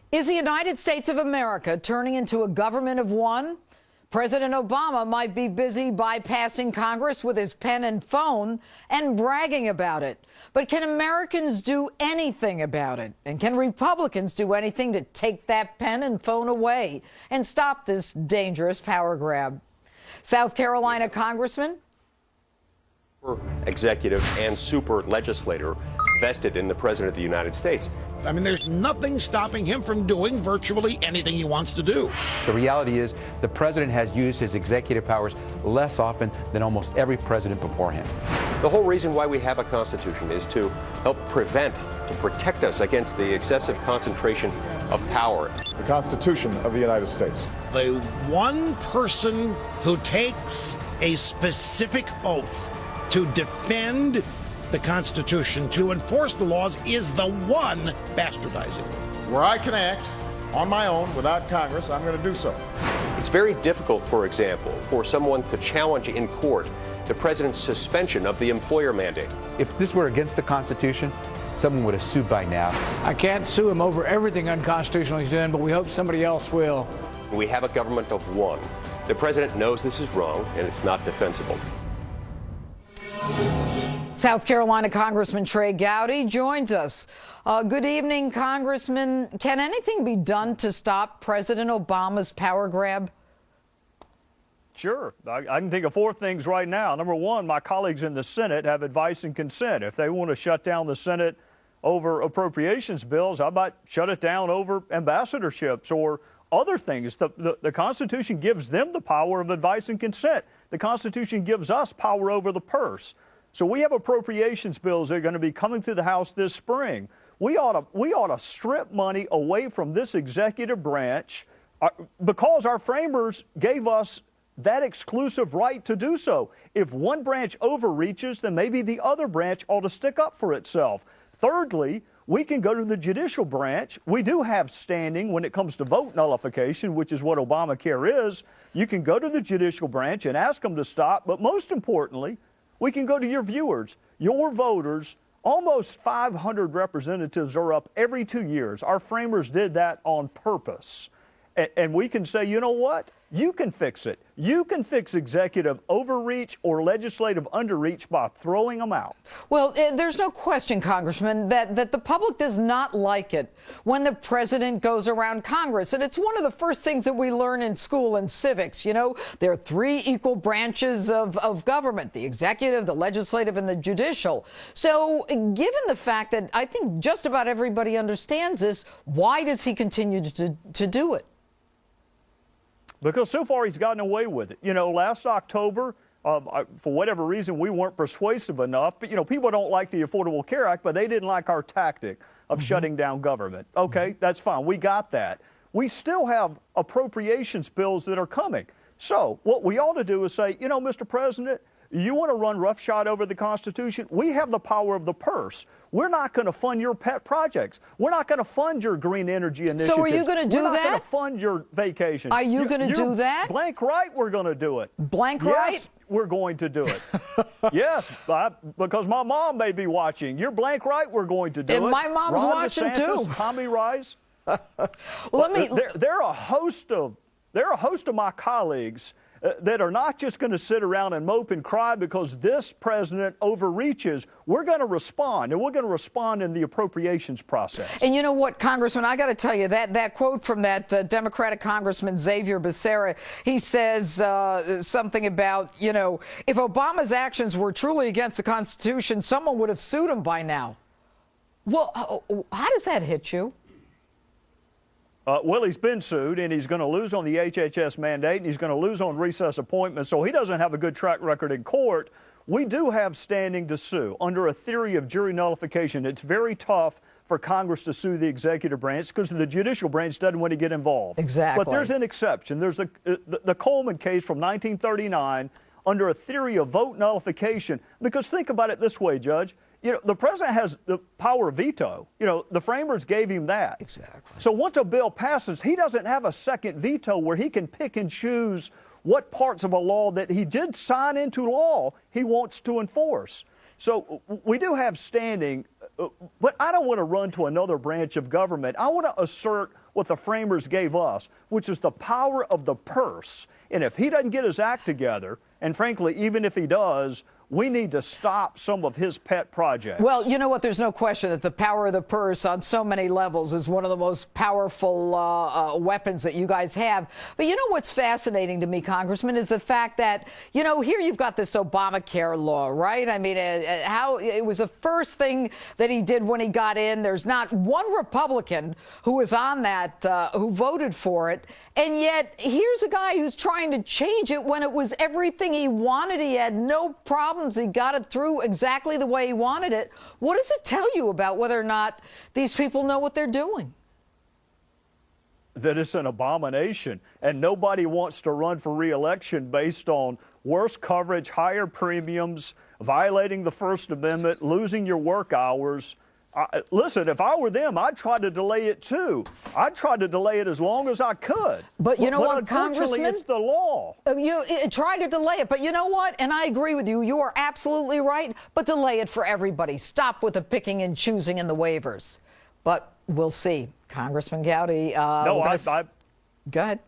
Is the United States of America turning into a government of one? President Obama might be busy bypassing Congress with his pen and phone and bragging about it. But can Americans do anything about it? And can Republicans do anything to take that pen and phone away and stop this dangerous power grab? South Carolina Congressman? Executive and super legislator vested in the President of the United States. I mean, there's nothing stopping him from doing virtually anything he wants to do. The reality is the president has used his executive powers less often than almost every president before him. The whole reason why we have a Constitution is to help prevent, to protect us against the excessive concentration of power. The Constitution of the United States. The one person who takes a specific oath to defend the Constitution, to enforce the laws, is the one bastardizing it. Where I can act on my own without Congress, I'm going to do so. It's very difficult, for example, for someone to challenge in court the president's suspension of the employer mandate. If this were against the Constitution, someone would have sued by now. I can't sue him over everything unconstitutional he's doing, but we hope somebody else will. We have a government of one. The president knows this is wrong, and it's not defensible. South Carolina Congressman Trey Gowdy joins us. Good evening, Congressman. Can anything be done to stop President Obama's power grab? Sure. I can think of four things right now. Number one, my colleagues in the Senate have advice and consent. If they want to shut down the Senate over appropriations bills, I might shut it down over ambassadorships or other things. The Constitution gives them the power of advice and consent. The Constitution gives us power over the purse. So we have appropriations bills that are going to be coming through the House this spring. We ought to strip money away from this executive branch because our framers gave us that exclusive right to do so. If one branch overreaches, then maybe the other branch ought to stick up for itself. Thirdly, we can go to the judicial branch. We do have standing when it comes to vote nullification, which is what Obamacare is. You can go to the judicial branch and ask them to stop. But most importantly, we can go to your viewers, your voters. Almost 500 representatives are up every 2 years. Our framers did that on purpose. And we can say, you know what? You can fix it. You can fix executive overreach or legislative underreach by throwing them out. Well, there's no question, Congressman, that the public does not like it when the president goes around Congress. And it's one of the first things that we learn in school in civics. You know, there are three equal branches of government: the executive, the legislative, and the judicial. So given the fact that I think just about everybody understands this, why does he continue to do it? Because so far he's gotten away with it. You know, last October, for whatever reason, we weren't persuasive enough. But, you know, people don't like the Affordable Care Act, but they didn't like our tactic of shutting down government. Okay, that's fine. We got that. We still have appropriations bills that are coming. So what we ought to do is say, you know, Mr. President, you want to run roughshod over the Constitution? We have the power of the purse. We're not going to fund your pet projects. We're not going to fund your green energy initiatives. So are you going to do that? We're not going to fund your vacations. Are you going to do that? Blank right, we're going to do it. Blank right? Yes, we're going to do it. Yes, because my mom may be watching. You're blank right, we're going to do it. And my mom's Ron watching DeSantis, too. Tommy Rice. Well, There are a host of my colleagues that are not just going to sit around and mope and cry because this president overreaches. We're going to respond, and we're going to respond in the appropriations process. And you know what, Congressman, I got to tell you, that quote from that Democratic Congressman Xavier Becerra, he says something about, you know, if Obama's actions were truly against the Constitution, someone would have sued him by now. Well, how does that hit you? Well, he's been sued, and he's going to lose on the HHS mandate, and he's going to lose on recess appointments, so he doesn't have a good track record in court. We do have standing to sue under a theory of jury nullification. It's very tough for Congress to sue the executive branch because the judicial branch doesn't want to get involved. Exactly. But there's an exception. There's the Coleman case from 1939 under a theory of vote nullification, because think about it this way, Judge. You know, the president has the power of veto. You know, the framers gave him that. Exactly. So once a bill passes, he doesn't have a second veto where he can pick and choose what parts of a law that he did sign into law he wants to enforce. So we do have standing but I don't want to run to another branch of government. I want to assert what the framers gave us, which is the power of the purse. And if he doesn't get his act together, and frankly, even if he does, we need to stop some of his pet projects. Well, you know what? There's no question that the power of the purse on so many levels is one of the most powerful weapons that you guys have. But you know what's fascinating to me, Congressman, is the fact that, you know, here you've got this Obamacare law, right? I mean, how it was the first thing that he did when he got in. There's not one Republican who was on that, who voted for it. And yet, here's a guy who's trying to change it when it was everything he wanted. He had no problems. He got it through exactly the way he wanted it. What does it tell you about whether or not these people know what they're doing? That it's an abomination, and nobody wants to run for re-election based on worse coverage, higher premiums, violating the First Amendment, losing your work hours. Listen, if I were them, I'd try to delay it too. I'd try to delay it as long as I could. But you know what, unfortunately, Congressman? it's the law. You try to delay it, but you know what? And I agree with you. You are absolutely right. But delay it for everybody. Stop with the picking and choosing and the waivers. But we'll see. Congressman Gowdy. No, go ahead.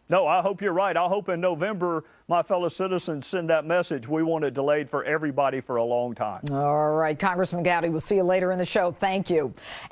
No, I hope you're right. I hope in November my fellow citizens send that message. We want it delayed for everybody for a long time. All right, Congressman Gowdy, we'll see you later in the show. Thank you.